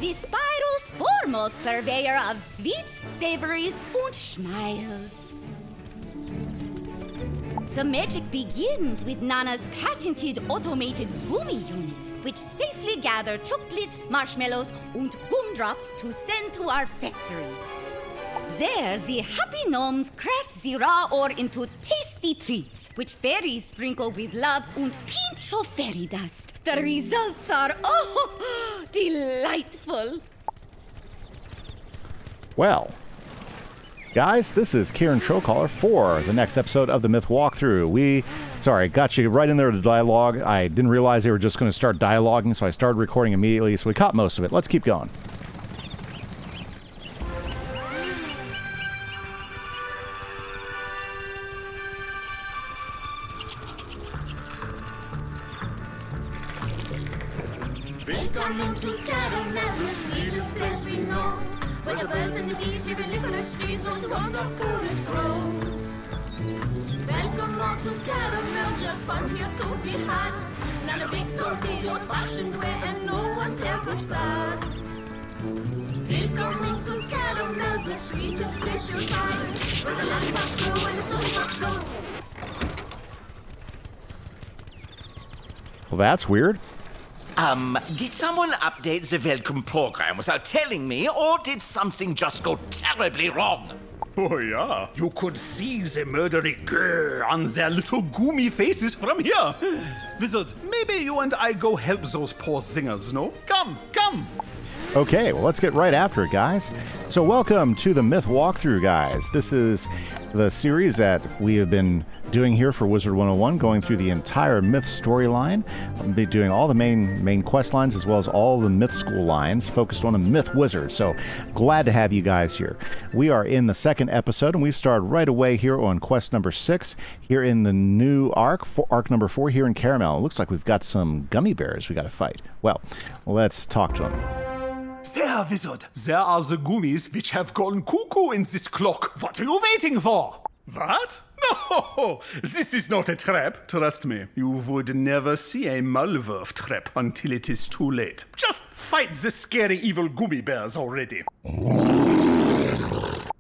the Spiral's foremost purveyor of sweets, savories, and smiles. The magic begins with Nana's patented automated gummy units, which safely gather chocolates, marshmallows, and gumdrops to send to our factories. There, the happy gnomes craft the raw ore into tasty treats, which fairies sprinkle with love and pinch of fairy dust. The results are, delightful. Well, guys, this is Kieran Trocaller for the next episode of the Myth Walkthrough. Got you right in there to dialogue. I didn't realize they were just going to start dialoguing, so I started recording immediately, so we caught most of it. Let's keep going. Welcome to Caramel, the sweetest place we know, where the birds and the bees live in licorice trees and wonderful is grow. Welcome all to Caramel, there's fun here to be had. Now the big salty old-fashioned way and no one's ever sad. Welcome to Caramel, the sweetest place you'll find, where the land might grow and the sun might grow. Well, that's weird. Did someone update the welcome program without telling me, or did something just go terribly wrong? Oh, yeah. You could see the murdering grrr on their little gummy faces from here. Wizard, maybe you and I go help those poor singers, no? Come. Okay, well, let's get right after it, guys. So welcome to the Myth Walkthrough, guys. This is the series that we have been doing here for Wizard101, going through the entire Myth storyline. I'll be doing all the main quest lines as well as all the Myth school lines, focused on the Myth Wizard. So glad to have you guys here. We are in the second episode, and we've started right away here on quest number 6, here in the new arc number 4 here in Caramel. It looks like we've got some gummy bears we got to fight. Well, let's talk to them. There, Wizard. There are the gummies which have gone cuckoo in this clock. What are you waiting for? What? No, this is not a trap. Trust me, you would never see a Malwerf trap until it is too late. Just fight the scary evil gummy bears already.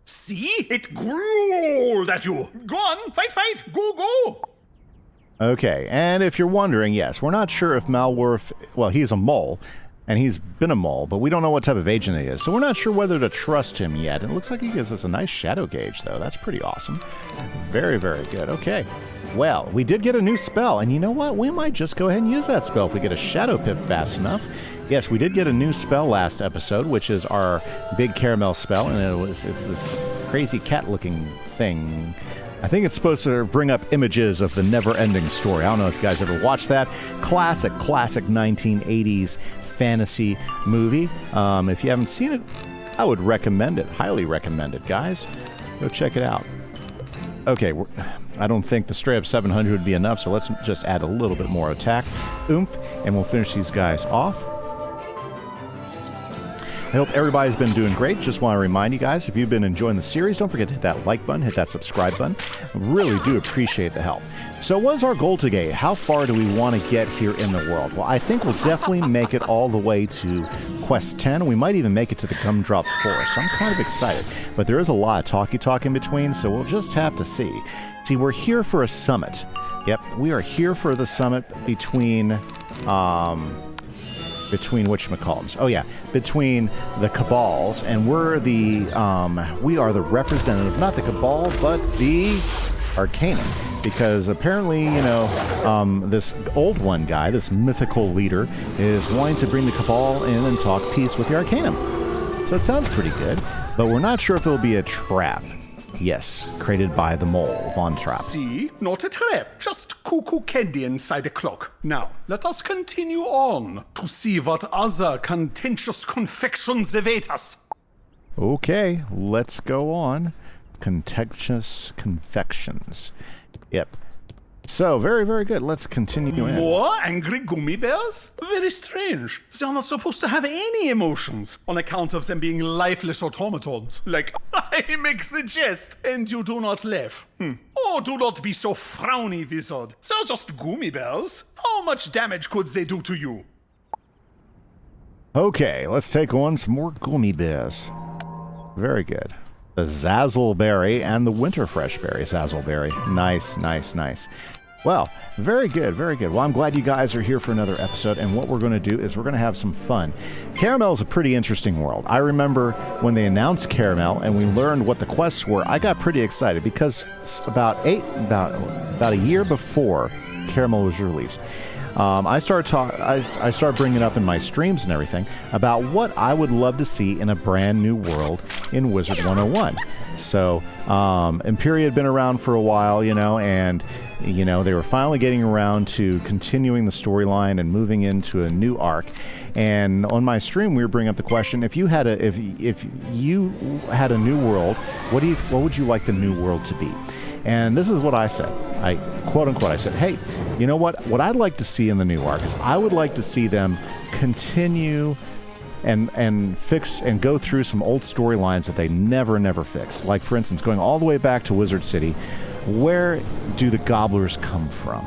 See? It growled at you. Go on, fight. Go. Okay, and if you're wondering, yes, we're not sure if Malwerf, well, he's a mole, and he's been a mole, but we don't know what type of agent he is, so we're not sure whether to trust him yet. It looks like he gives us a nice shadow gauge, though. That's pretty awesome. Very, very good. Okay. Well, we did get a new spell, and you know what? We might just go ahead and use that spell if we get a shadow pip fast enough. Yes, we did get a new spell last episode, which is our big caramel spell, and it's this crazy cat-looking thing. I think it's supposed to bring up images of the never-ending story. I don't know if you guys ever watched that. Classic 1980s fantasy movie. If you haven't seen it, I would recommend it. Highly recommend it, guys. Go check it out. Okay, I don't think the straight up 700 would be enough, so let's just add a little bit more attack, oomph, and we'll finish these guys off. I hope everybody's been doing great. Just want to remind you guys, if you've been enjoying the series, don't forget to hit that like button, hit that subscribe button. I really do appreciate the help. So what is our goal today? How far do we want to get here in the world? Well, I think we'll definitely make it all the way to Quest 10. We might even make it to the Gumdrop Forest. So I'm kind of excited. But there is a lot of talk in between, so we'll just have to see. See, we're here for a summit. Yep, we are here for the summit between whatchamacallums. Oh yeah, between the cabals, and we are the representative, not the cabal, but the Arcanum. Because apparently, this old one guy, this mythical leader, is wanting to bring the cabal in and talk peace with the Arcanum. So it sounds pretty good, but we're not sure if it'll be a trap. Yes, created by the mole, Von Trapp. See? Not a trap, just cuckoo candy inside a clock. Now, let us continue on to see what other contentious confections await us. Okay, let's go on. Contentious confections. Yep. So, very, very good. Let's continue in. More angry gummy bears? Very strange. They're not supposed to have any emotions on account of them being lifeless automatons. Like, I make the jest, and you do not laugh. Oh, do not be so frowny, Wizard. They're just gummy bears. How much damage could they do to you? Okay, let's take on some more gummy bears. Very good. The Zazzleberry and the Winterfresh-berry Zazzleberry. Nice, nice, nice. Well, very good, very good. Well, I'm glad you guys are here for another episode, and what we're going to do is we're going to have some fun. Caramel is a pretty interesting world. I remember when they announced Caramel and we learned what the quests were, I got pretty excited because about a year before Caramel was released, I started bringing up in my streams and everything about what I would love to see in a brand new world in Wizard101. So, Imperia had been around for a while, and they were finally getting around to continuing the storyline and moving into a new arc. And on my stream, we were bringing up the question: if you had a new world, what would you like the new world to be? And this is what I said. I quote unquote, I said, hey, you know what? What I'd like to see in the new arc is I would like to see them continue and fix and go through some old storylines that they never fix. Like, for instance, going all the way back to Wizard City. Where do the gobblers come from?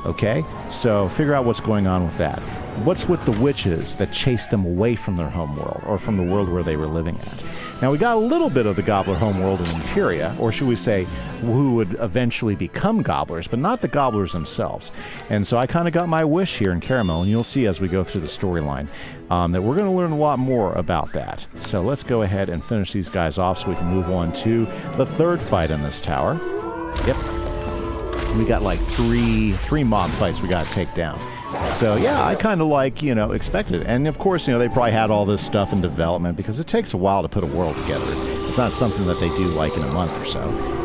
Okay? So figure out what's going on with that. What's with the witches that chased them away from their home world, or from the world where they were living at? Now, we got a little bit of the gobbler home world in Imperia, or should we say, who would eventually become gobblers, but not the gobblers themselves. And so I kind of got my wish here in Caramel, and you'll see as we go through the storyline that we're going to learn a lot more about that. So let's go ahead and finish these guys off so we can move on to the third fight in this tower. Yep. We got like three mob fights we got to take down. So yeah, I kind of expected it. And of course, they probably had all this stuff in development because it takes a while to put a world together. It's not something that they do in a month or so.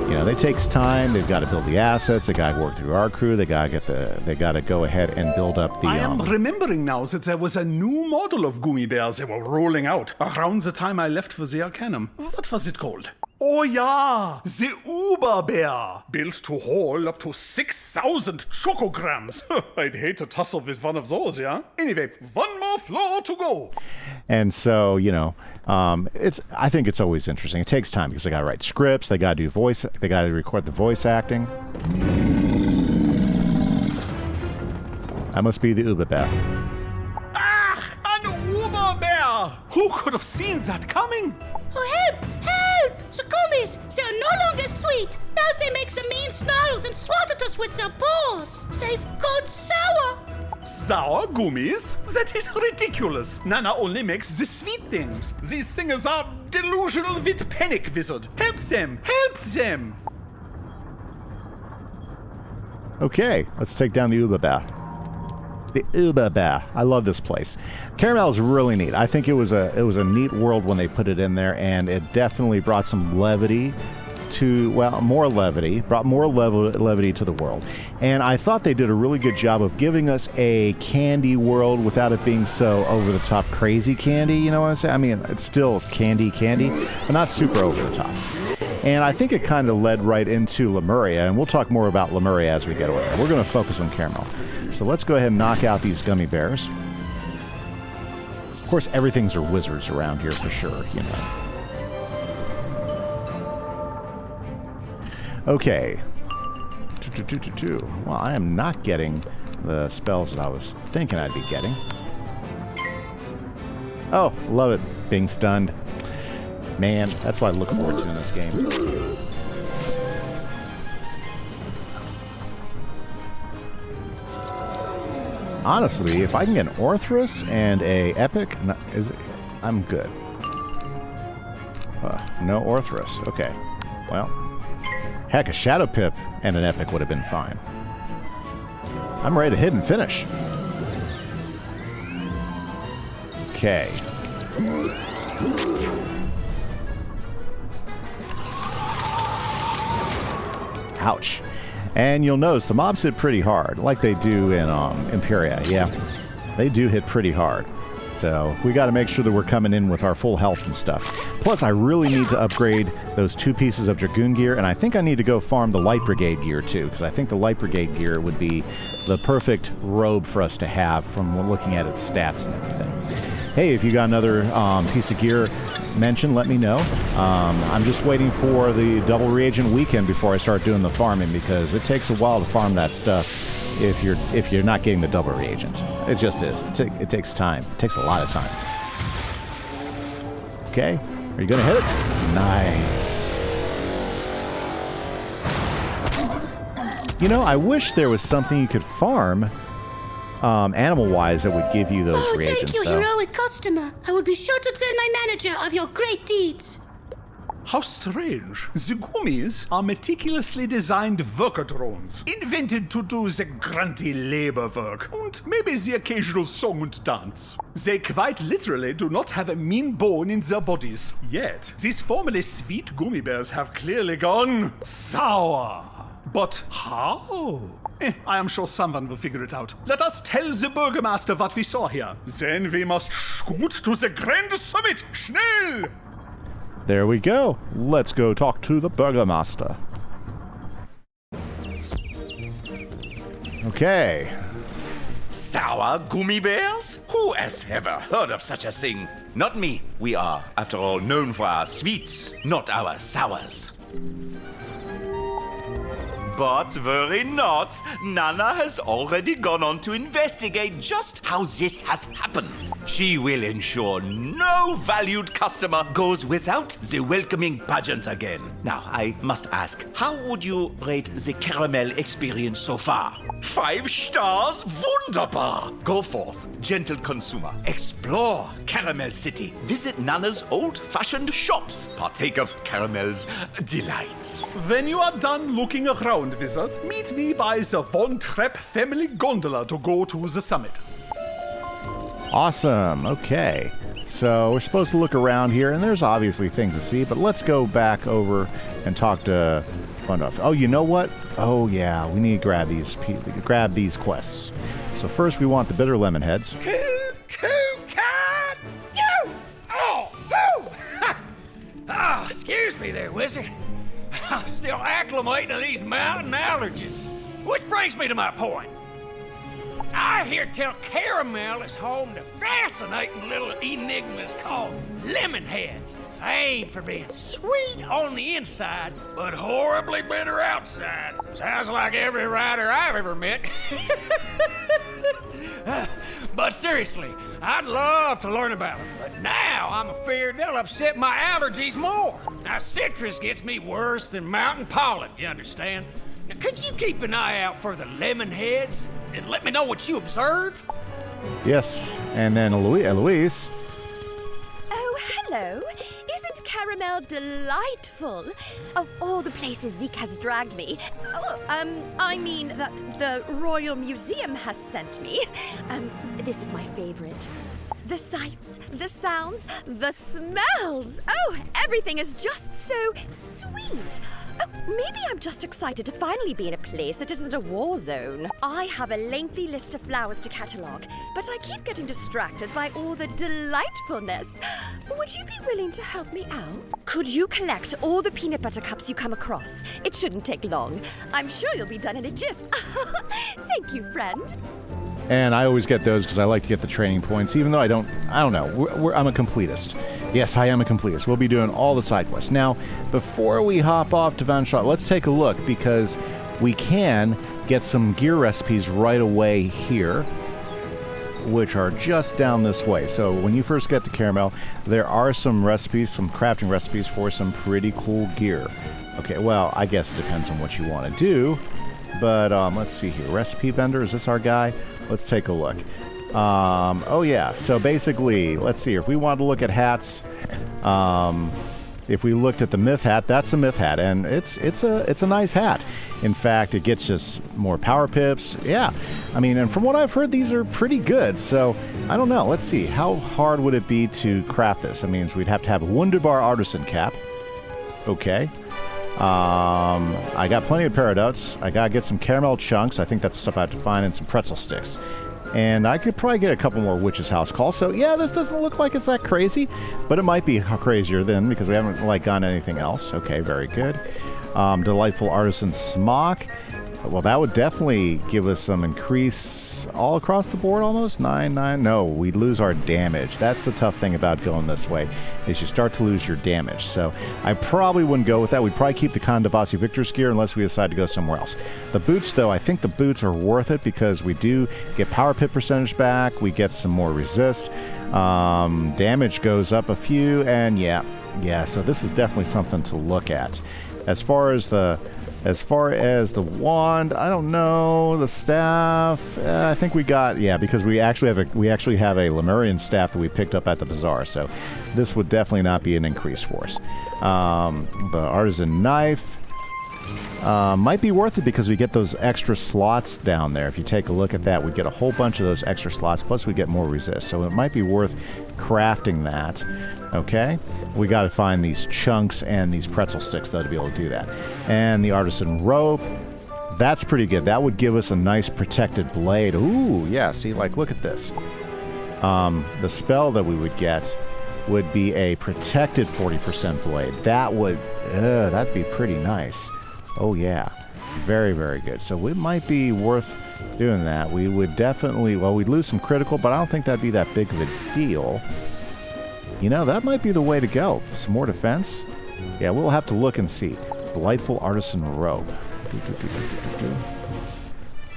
It takes time. They've got to build the assets. They got to work through our crew. They got to go ahead and build up the. I am remembering now that there was a new model of gummy bears they were rolling out around the time I left for the Arcanum. What was it called? Oh yeah, the Uber Bear, built to haul up to 6,000 chocograms. I'd hate to tussle with one of those, yeah? Anyway, one more floor to go. And so, I think it's always interesting. It takes time because they got to write scripts, they got to they got to record the voice acting. That must be the Uber Bear. Ah, an Uber Bear! Who could have seen that coming? Oh, help! Help! The gummies! They are no longer sweet! Now they make the mean snarls and swat at us with their paws! They've gone sour! Sour gummies? That is ridiculous. Nana only makes the sweet things. These things are delusional with panic, Wizard. Help them! Help them! Okay, let's take down the Uber Bear. The Uber Bear. I love this place. Caramel is really neat. I think it was a neat world when they put it in there, and it definitely brought some levity brought more levity to the world. And I thought they did a really good job of giving us a candy world without it being so over-the-top crazy candy, you know what I'm saying? I mean, it's still candy, but not super over-the-top. And I think it kind of led right into Lemuria, and we'll talk more about Lemuria as we get away. We're going to focus on Caramel. So let's go ahead and knock out these gummy bears. Of course, everything's are wizards around here for sure, Okay. Well, I am not getting the spells that I was thinking I'd be getting. Oh, love it. Being stunned. Man, that's what I look forward to in this game. Honestly, if I can get an Orthrus and a Epic, I'm good. No Orthrus. Okay. Well, heck, a Shadow Pip and an Epic would have been fine. I'm ready to hit and finish. Okay. Ouch. And you'll notice the mobs hit pretty hard, like they do in Imperia. Yeah, they do hit pretty hard. So we got to make sure that we're coming in with our full health and stuff. Plus, I really need to upgrade those 2 pieces of Dragoon gear, and I think I need to go farm the Light Brigade gear too, because I think the Light Brigade gear would be the perfect robe for us to have from looking at its stats and everything. Hey, if you got another piece of gear mention, let me know. I'm just waiting for the double reagent weekend before I start doing the farming, because it takes a while to farm that stuff. if you're not getting the double reagent. It just is. It takes time. It takes a lot of time. Okay, are you gonna hit it? Nice. You know, I wish there was something you could farm, animal-wise, that would give you those reagents. Thank you, though. heroic customer. I will be sure to tell my manager of your great deeds. How strange. The gummies are meticulously designed worker drones, invented to do the grunty labor work, and maybe the occasional song and dance. They quite literally do not have a mean bone in their bodies. Yet, these formerly sweet gummy bears have clearly gone sour. But how? I am sure someone will figure it out. Let us tell the Burgermaster what we saw here. Then we must scoot to the Grand Summit. Schnell! There we go. Let's go talk to the Burgermaster. Okay. Sour gummy bears? Who has ever heard of such a thing? Not me. We are, after all, known for our sweets, not our sours. But worry not, Nana has already gone on to investigate just how this has happened. She will ensure no valued customer goes without the welcoming pageant again. Now, I must ask, how would you rate the caramel experience so far? 5 stars? Wunderbar! Go forth, gentle consumer. Explore Caramel City. Visit Nana's old-fashioned shops. Partake of caramel's delights. When you are done looking around, Wizard, meet me by the Von Trapp family gondola to go to the summit. Awesome. Okay. So we're supposed to look around here, and there's obviously things to see, but let's go back over and talk to Funduff. Oh, you know what? Oh, yeah. We need to grab these quests. So first we want the bitter lemon heads. Oh, excuse me there, Wizard. I'm still acclimating to these mountain allergies. Which brings me to my point. I hear tell Caramel is home to fascinating little enigmas called lemon heads, famed for being sweet on the inside, but horribly bitter outside. Sounds like every writer I've ever met. But seriously, I'd love to learn about them, but now I'm afeard they'll upset my allergies more. Now, citrus gets me worse than mountain pollen, you understand? Now, could you keep an eye out for the lemon heads and let me know what you observe? Yes. And then Eloise. Oh, hello. Isn't Caramel delightful? Of all the places Zeke has dragged me. Oh, I mean that the Royal Museum has sent me. This is my favorite. The sights, the sounds, the smells. Oh, everything is just so sweet. Oh, maybe I'm just excited to finally be in a place that isn't a war zone. I have a lengthy list of flowers to catalogue, but I keep getting distracted by all the delightfulness. Would you be willing to help me out? Could you collect all the peanut butter cups you come across? It shouldn't take long. I'm sure you'll be done in a jiff. Thank you, friend. And I always get those because I like to get the training points, even though I don't know. I'm a completist. Yes, I am a completist. We'll be doing all the side quests. Now, before we hop off to Van Shot, let's take a look because we can get some gear recipes right away here, which are just down this way. So when you first get to Caramel, there are some recipes, some crafting recipes for some pretty cool gear. Okay, well, I guess it depends on what you want to do. But let's see here. Recipe vendor, is this our guy? Let's take a look. Oh yeah, so basically, let's see. If we want to look at hats, if we looked at the myth hat, that's a myth hat, and it's a nice hat. In fact, it gets us more power pips. Yeah, I mean, and from what I've heard, these are pretty good. So I don't know. Let's see. How hard would it be to craft this? That means we'd have to have a wunderbar artisan cap. Okay. I got plenty of paradots. I gotta get some caramel chunks. I think that's stuff I have to find, and some pretzel sticks. And I could probably get a couple more Witch's House calls. So yeah, this doesn't look like it's that crazy, but it might be crazier then because we haven't gotten anything else. Okay, very good. Delightful artisan smock. Well, that would definitely give us some increase all across the board almost. 9, 9. No, we lose our damage. That's the tough thing about going this way, is you start to lose your damage. So I probably wouldn't go with that. We'd probably keep the Kandavasi Victor's gear unless we decide to go somewhere else. The boots, though, I think the boots are worth it because we do get power pit percentage back. We get some more resist. Damage goes up a few, and yeah, so this is definitely something to look at. As far as the wand, I don't know. The staff, I think we got, because we actually have a Lemurian staff that we picked up at the bazaar, so this would definitely not be an increase for us. The artisan knife might be worth it because we get those extra slots down there. If you take a look at that, we get a whole bunch of those extra slots, plus we get more resist, so it might be worth crafting that. Okay, we got to find these chunks and these pretzel sticks, though, to be able to do that. And the artisan rope, that's pretty good. That would give us a nice protected blade. Ooh, yeah, see, like, look at this. The spell that we would get would be a protected 40% blade. That would, that'd be pretty nice. Oh, yeah. Very, very good. So it might be worth doing that. We would definitely, well, we'd lose some critical, but I don't think that'd be that big of a deal. You know, that might be the way to go. Some more defense? Yeah, we'll have to look and see. Delightful artisan robe.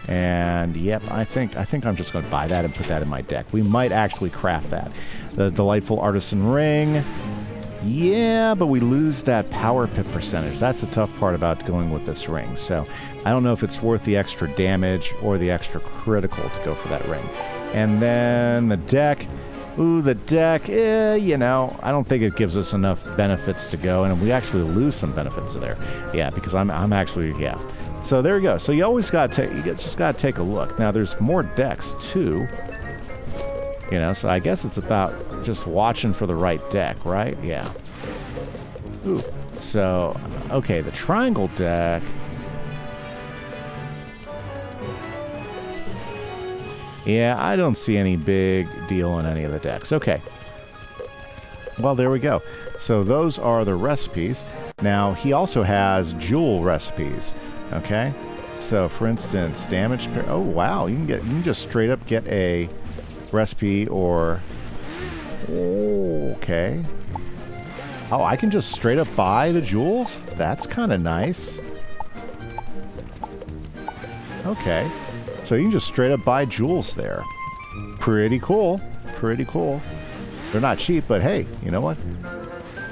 And yep, I think I'm just going to buy that and put that in my deck. We might actually craft that. The delightful artisan ring. Yeah, but we lose that power pit percentage. That's the tough part about going with this ring. So I don't know if it's worth the extra damage or the extra critical to go for that ring. And then the deck. Ooh, the deck, you know, I don't think it gives us enough benefits to go, and we actually lose some benefits there. Yeah, because I'm actually, yeah. So there you go. So you always got to, you just got to take a look. Now, there's more decks, too. You know, so I guess it's about just watching for the right deck, right? Yeah. Ooh, so, okay, the triangle deck. Yeah, I don't see any big deal in any of the decks. Okay. Well, there we go. So those are the recipes. Now, he also has jewel recipes. Okay? So, for instance, damage... Oh, wow. You can just straight up get a recipe or... Okay. Oh, I can just straight up buy the jewels? That's kind of nice. Okay. So you can just straight up buy jewels there. Pretty cool. Pretty cool. They're not cheap, but hey, you know what?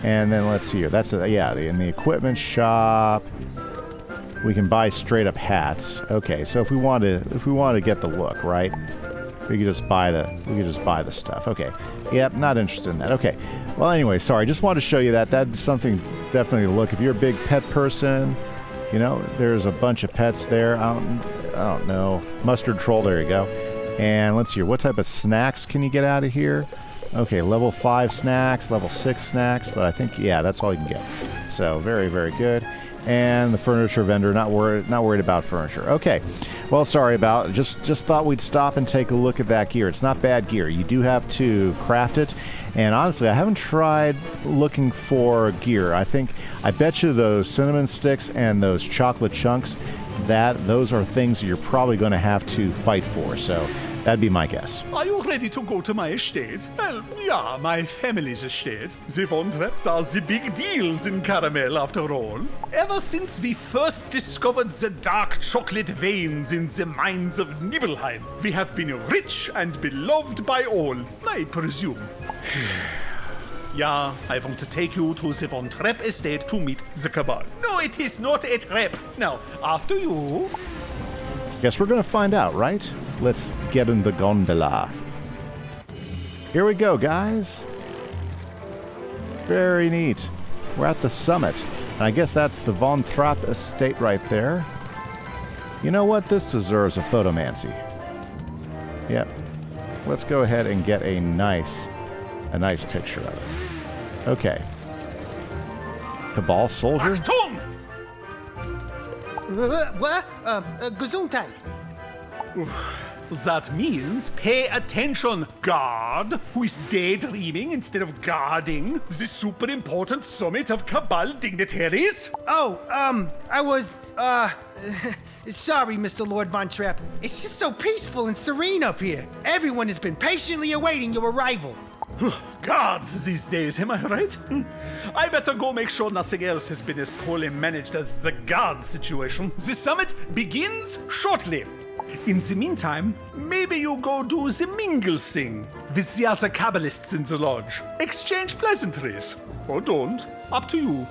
And then let's see here. That's in the equipment shop, we can buy straight up hats. Okay, so if we want to get the look, right? We could just buy the stuff. Okay. Yep, not interested in that. Okay. Well, anyway, sorry. Just wanted to show you that. That's something definitely to look. If you're a big pet person, you know, there's a bunch of pets there. I don't know. Mustard troll, there you go. And let's see here. What type of snacks can you get out of here? Okay, level 5 snacks, level 6 snacks, but I think, yeah, that's all you can get. So, very, very good. And the furniture vendor, not worried about furniture. Okay. Well, sorry about it. Just thought we'd stop and take a look at that gear. It's not bad gear. You do have to craft it. And honestly, I haven't tried looking for gear. I bet you those cinnamon sticks and those chocolate chunks, those are things that you're probably going to have to fight for. So that'd be my guess. Are you ready to go to my estate? Well, yeah, my family's estate. The Von Trapps are the big deals in Caramel, after all. Ever since we first discovered the dark chocolate veins in the mines of Nibelheim, we have been rich and beloved by all, I presume. Yeah, I want to take you to the Von Trapp estate to meet the cabal. No, it is not a trap. Now, after you... Guess we're going to find out, right? Let's get in the gondola. Here we go, guys. Very neat. We're at the summit. And I guess that's the Von Trapp estate right there. You know what? This deserves a photomancy. Yep. Let's go ahead and get a nice picture of it. Okay. Cabal soldier? What? Gesundheit. That means pay attention, guard, who is daydreaming instead of guarding the super important summit of cabal dignitaries. Oh, I was, sorry, Mr. Lord Von Trapp. It's just so peaceful and serene up here. Everyone has been patiently awaiting your arrival. Guards these days, am I right? I better go make sure nothing else has been as poorly managed as the guard situation. The summit begins shortly. In the meantime, maybe you go do the mingle thing with the other Kabbalists in the lodge. Exchange pleasantries. Or don't. Up to you.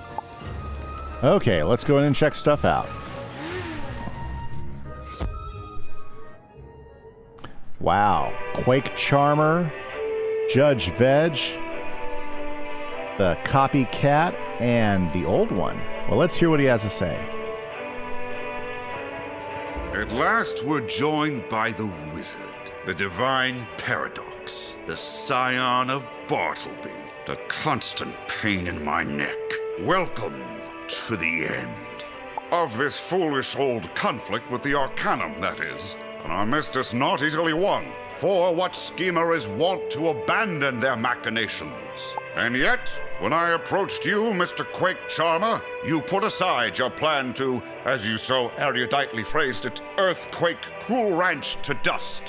Okay, let's go in and check stuff out. Wow. Quake Charmer, Judge Veg, the Copycat, and the Old One. Well, let's hear what he has to say. At last we're joined by the Wizard, the Divine Paradox, the Scion of Bartleby, the constant pain in my neck. Welcome to the end. Of this foolish old conflict with the Arcanum, that is. And our mistress not easily won, for what schemer is wont to abandon their machinations? And yet, when I approached you, Mr. Quake Charmer, you put aside your plan to, as you so eruditely phrased it, earthquake Cruel Ranch to dust.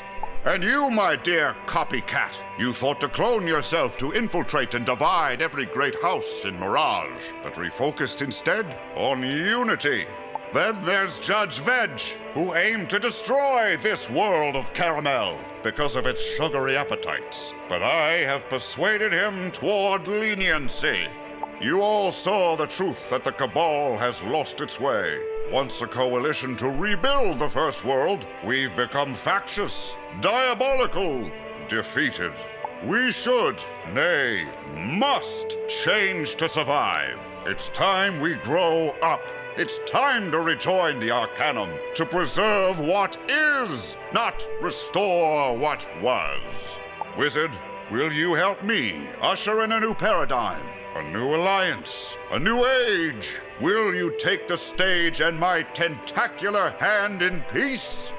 And you, my dear Copycat, you thought to clone yourself to infiltrate and divide every great house in Mirage, but refocused instead on unity. Then there's Judge Veg, who aimed to destroy this world of caramel because of its sugary appetites. But I have persuaded him toward leniency. You all saw the truth that the cabal has lost its way. Once a coalition to rebuild the First World, we've become factious, diabolical, defeated. We should, nay, must change to survive. It's time we grow up. It's time to rejoin the Arcanum, to preserve what is, not restore what was. Wizard, will you help me usher in a new paradigm, a new alliance, a new age? Will you take the stage and my tentacular hand in peace?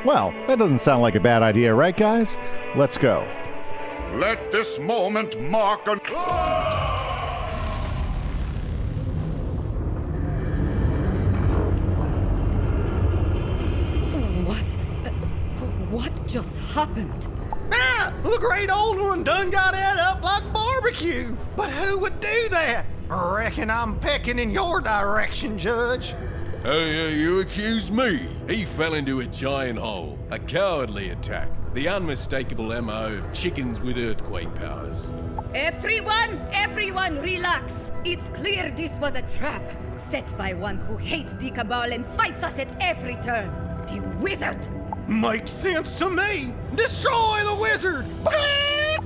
Well, that doesn't sound like a bad idea, right, guys? Let's go. Let this moment mark a... What just happened? Ah, the great old one done got it up like barbecue. But who would do that? Reckon I'm pecking in your direction, Judge. Hey, you accuse me? He fell into a giant hole. A cowardly attack. The unmistakable MO of chickens with earthquake powers. Everyone relax. It's clear this was a trap, set by one who hates the cabal and fights us at every turn. The Wizard. Makes sense to me. Destroy the Wizard!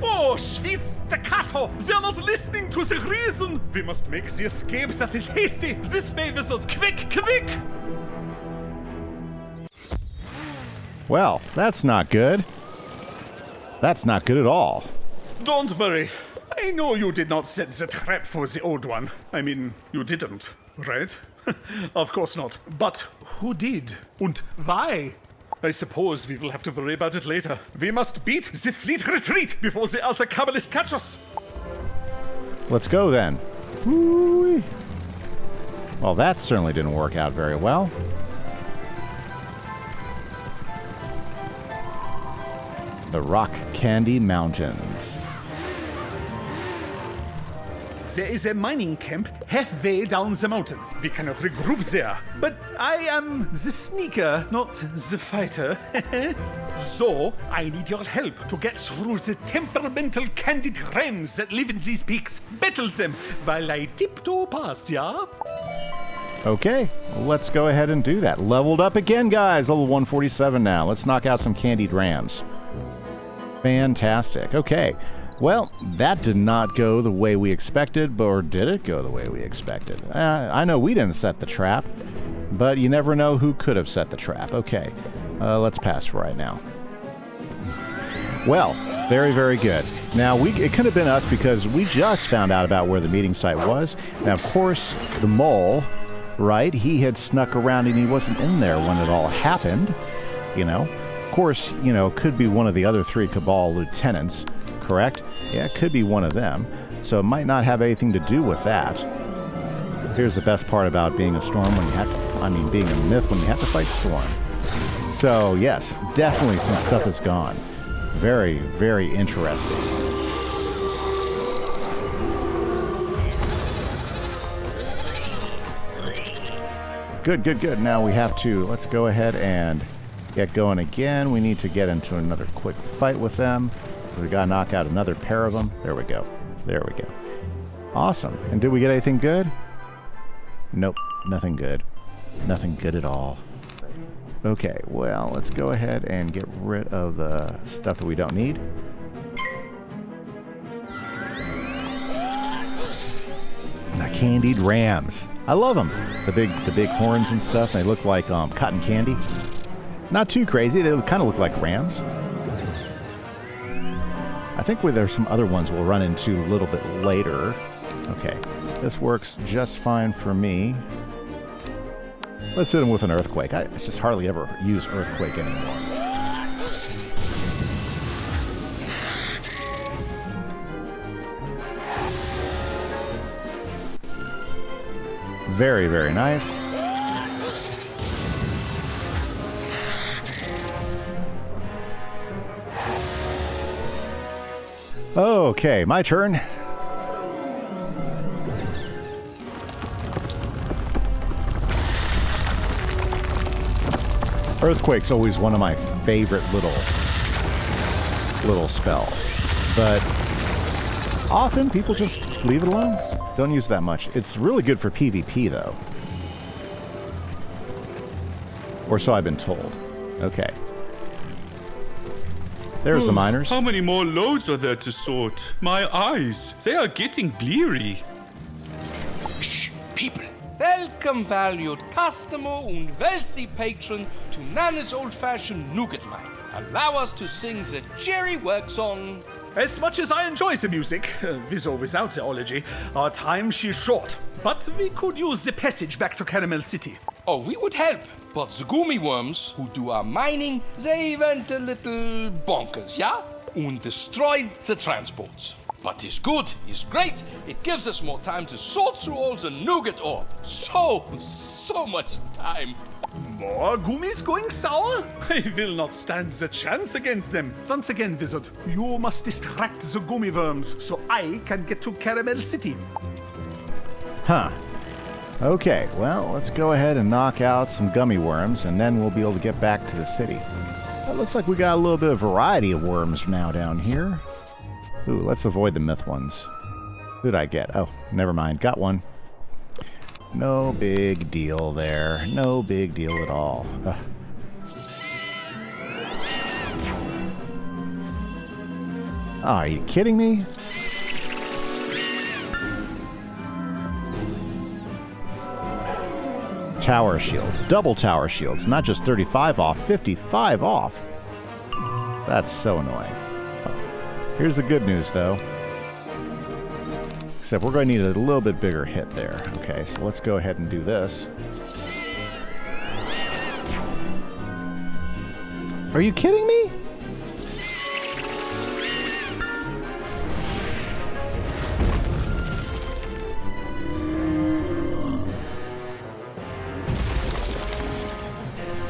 Oh, sweet staccato! They're not listening to the reason! We must make the escape that is hasty! This way, Wizard! Quick, quick! Well, that's not good. That's not good at all. Don't worry. I know you did not set the trap for the old one. I mean, you didn't, right? Of course not. But who did? And why? I suppose we will have to worry about it later. We must beat the fleet retreat before the other Kabbalists catch us. Let's go then. Woo-wee. Well, that certainly didn't work out very well. The Rock Candy Mountains. There is a mining camp halfway down the mountain. We cannot regroup there. But I am the sneaker, not the fighter. So, I need your help to get through the temperamental candid rams that live in these peaks. Battle them while I tiptoe past, yeah? Okay, let's go ahead and do that. Leveled up again, guys. Level 147 now. Let's knock out some candied rams. Fantastic. Okay. Well, that did not go the way we expected, or did it go the way we expected? I know we didn't set the trap, but you never know who could have set the trap. Okay, let's pass for right now. Well, very, very good. Now, it could have been us because we just found out about where the meeting site was. Now, of course, the mole, right, he had snuck around and he wasn't in there when it all happened, you know. Of course, you know, could be one of the other 3 Cabal lieutenants, correct? Yeah, it could be one of them. So it might not have anything to do with that. Here's the best part about being a storm when you have to, being a myth when you have to fight storm. So, yes, definitely some stuff is gone. Very, very interesting. Good, good, good. Now we have to, let's go ahead and get going again. We need to get into another quick fight with them. We gotta knock out another pair of them. There we go. There we go. Awesome. And did we get anything good? Nope, nothing good. Nothing good at all. Okay, well, let's go ahead and get rid of the stuff that we don't need. The candied rams. I love them. The big horns and stuff. They look like cotton candy. Not too crazy. They kind of look like rams. I think there's some other ones we'll run into a little bit later. Okay, this works just fine for me. Let's hit him with an earthquake. I just hardly ever use earthquake anymore. Very, very nice. Okay, my turn. Earthquake's always one of my favorite little spells, but often people just leave it alone. Don't use that much. It's really good for PvP though. Or so I've been told. Okay. There's the miners. How many more loads are there to sort? My eyes, they are getting bleary. Shh, people. Welcome, valued customer and wealthy patron, to Nana's old-fashioned nougat mine. Allow us to sing the Jerry work song. As much as I enjoy the music, with or without the ology, our time is short. But we could use the passage back to Caramel City. Oh, we would help. But the gummy worms who do our mining, they went a little bonkers, yeah? And destroyed the transports. But it's good, it's great. It gives us more time to sort through all the nougat ore. So much time. More gummies going sour? I will not stand the chance against them. Once again, Wizard, you must distract the gummy worms so I can get to Caramel City. Huh. Okay, well, let's go ahead and knock out some gummy worms, and then we'll be able to get back to the city. It looks like we got a little bit of variety of worms now down here. Ooh, let's avoid the myth ones. Who did I get? Oh, never mind. Got one. No big deal there. No big deal at all. Ugh. Oh, are you kidding me? Tower shields. Double tower shields. Not just 35 off, 55 off. That's so annoying. Oh. Here's the good news, though. Except we're going to need a little bit bigger hit there. Okay, so let's go ahead and do this. Are you kidding me?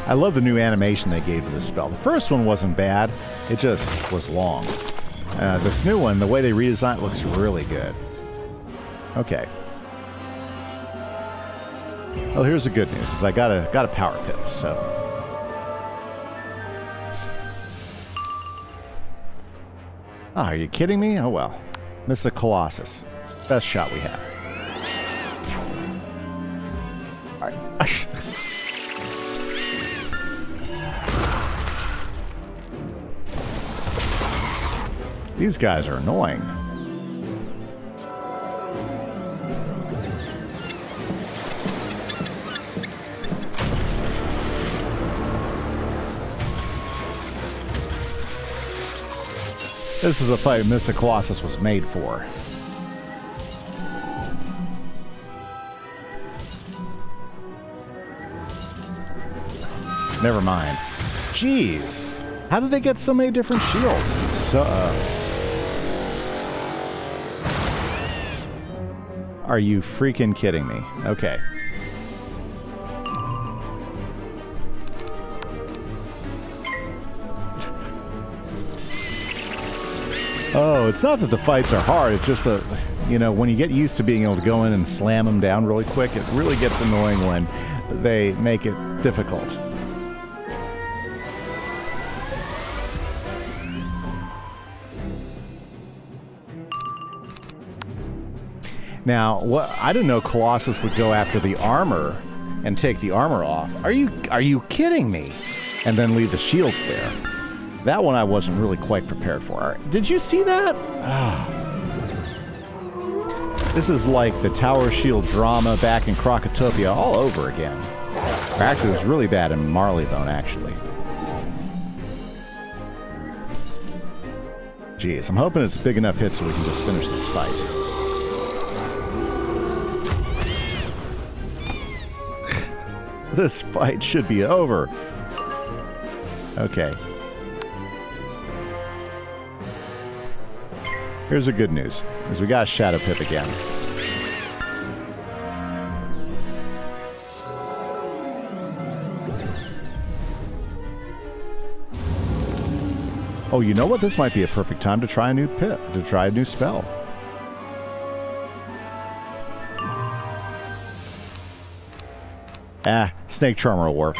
I love the new animation they gave to this spell. The first one wasn't bad. It just was long. This new one, the way they redesigned it, looks really good. Okay. Well, here's the good news: is I got a power pip. So. Oh, are you kidding me? Oh well. Miss a Colossus. Best shot we have. All right. These guys are annoying. This is a fight Mr. Colossus was made for. Never mind. Jeez. How did they get so many different shields? So, are you freaking kidding me? Okay. Oh, it's not that the fights are hard. It's just that, you know, when you get used to being able to go in and slam them down really quick, it really gets annoying when they make it difficult. Now, I didn't know Colossus would go after the armor and take the armor off. Are you kidding me? And then leave the shields there. That one I wasn't really quite prepared for. Did you see that? This is like the Tower Shield drama back in Crocotopia all over again. Or actually, it was really bad in Marleybone, actually. Jeez, I'm hoping it's a big enough hit so we can just finish this fight. This fight should be over. Okay. Here's the good news, is we got Shadow Pip again. Oh, you know what? This might be a perfect time to try a new spell. Snake Charmer will work.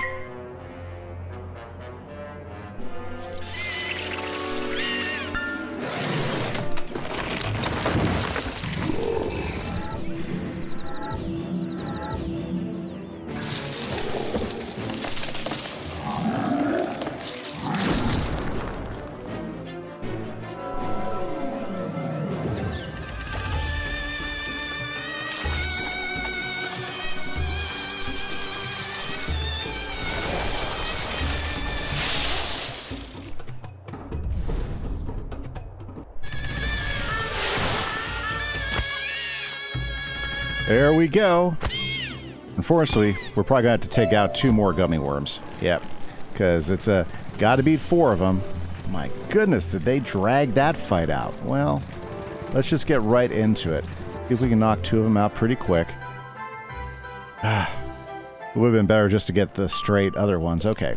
There we go. Unfortunately, we're probably going to have to take out 2 more gummy worms. Yep. Because it's got to beat 4 of them. My goodness, did they drag that fight out? Well, let's just get right into it. See if we can knock 2 of them out pretty quick. It would have been better just to get the straight other ones. Okay.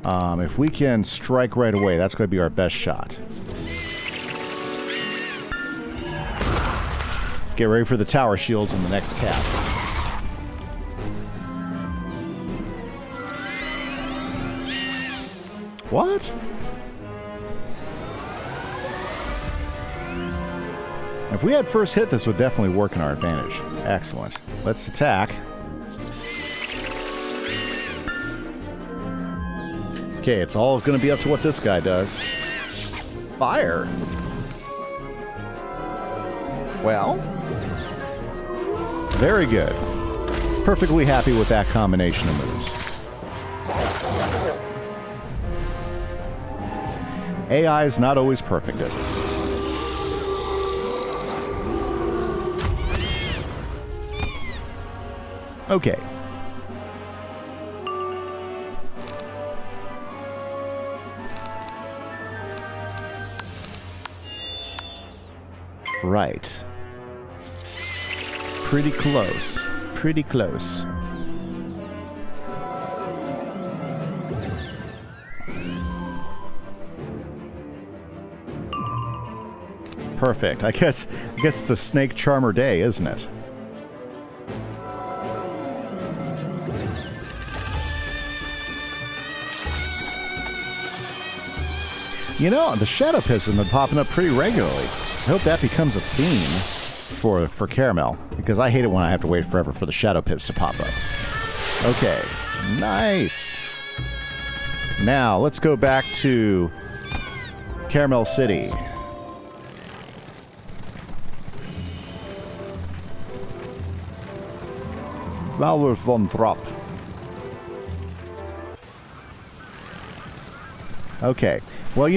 If we can strike right away, that's going to be our best shot. Get ready for the tower shields in the next cast. What? If we had first hit, this would definitely work in our advantage. Excellent. Let's attack. Okay, it's all going to be up to what this guy does. Fire. Well, very good. Perfectly happy with that combination of moves. AI is not always perfect, is it? Okay. Right. Pretty close. Pretty close. Perfect. I guess it's a Snake Charmer day, isn't it? You know, the Shadow Pips have been popping up pretty regularly. I hope that becomes a theme for Caramel, because I hate it when I have to wait forever for the Shadow Pips to pop up. Okay, nice. Now, let's go back to Caramel City. Valor von Trop. Okay, well, you know